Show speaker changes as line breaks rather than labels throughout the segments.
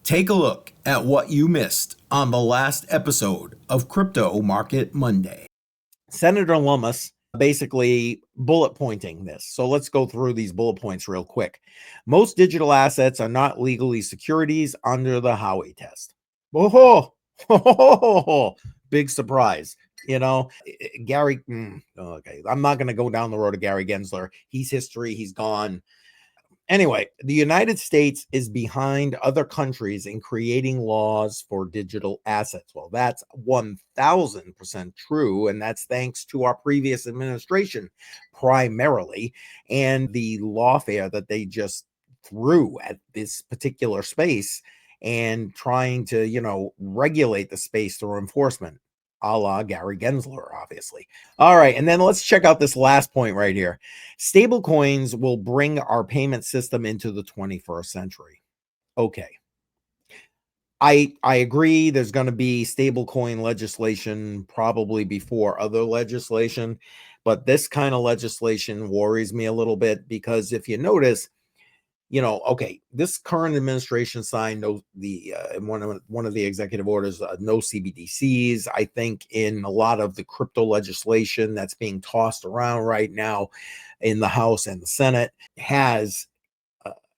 Take a look at what you missed on the last episode of Crypto Market Monday. Senator Lummis basically bullet pointing this. So let's go through these bullet points real quick. Most digital assets are not legally securities under the Howey test. Oh, big surprise. You know, Gary, okay, I'm not going to go down the road of Gary Gensler. He's history. He's gone. Anyway, the United States is behind other countries in creating laws for digital assets. Well, that's 1,000% true, and that's thanks to our previous administration primarily, and the lawfare that they just threw at this particular space and trying to, regulate the space through enforcement, a la Gary Gensler, obviously. All right, and then let's check out this last point right here. Stablecoins will bring our payment system into the 21st century. Okay. I agree there's going to be stablecoin legislation probably before other legislation, but this kind of legislation worries me a little bit because if you notice, okay, this current administration signed one of the executive orders, no CBDCs. I think in a lot of the crypto legislation that's being tossed around right now in the House and the Senate has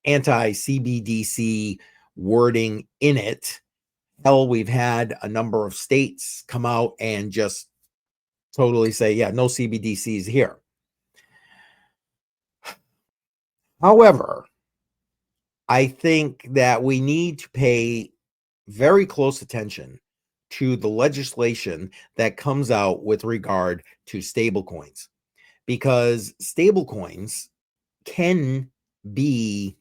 anti-CBDC wording in it. Hell, we've had a number of states come out and just totally say, yeah, no CBDCs here. However, I think that we need to pay very close attention to the legislation that comes out with regard to stablecoins, because stablecoins can be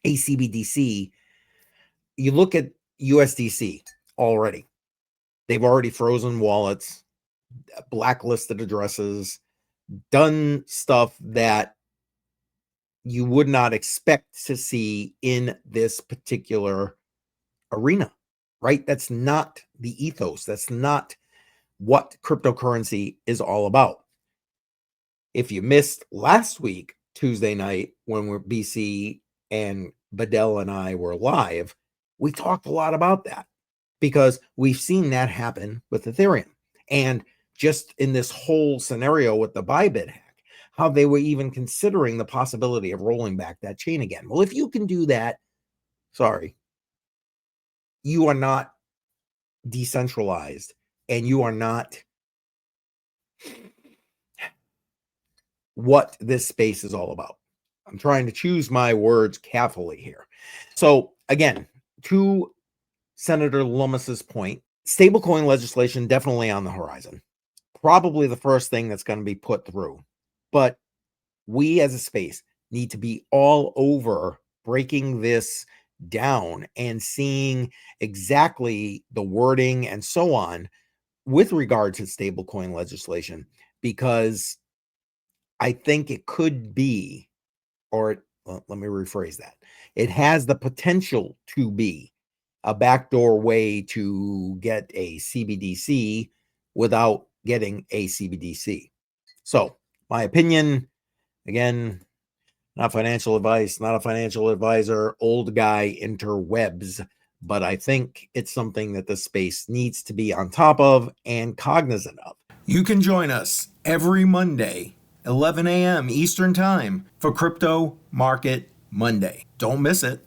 a CBDC. You look at USDC already. They've already frozen wallets, blacklisted addresses, done stuff that you would not expect to see in this particular arena, right? That's not the ethos. That's not what cryptocurrency is all about. If you missed last week, Tuesday night, when BC and Bedell and I were live, we talked a lot about that because we've seen that happen with Ethereum. And just in this whole scenario with the Bybit hack, how they were even considering the possibility of rolling back that chain again. Well, if you can do that, sorry, you are not decentralized and you are not what this space is all about. I'm trying to choose my words carefully here. So again, to Senator Lummis's point, stablecoin legislation definitely on the horizon. Probably the first thing that's going to be put through. But we as a space need to be all over breaking this down and seeing exactly the wording and so on with regard to stablecoin legislation, because I think it could be, let me rephrase that. It has the potential to be a backdoor way to get a CBDC without getting a CBDC. So my opinion, again, not financial advice, not a financial advisor, old guy interwebs, but I think it's something that the space needs to be on top of and cognizant of. You can join us every Monday, 11 a.m. Eastern Time for Crypto Market Monday. Don't miss it.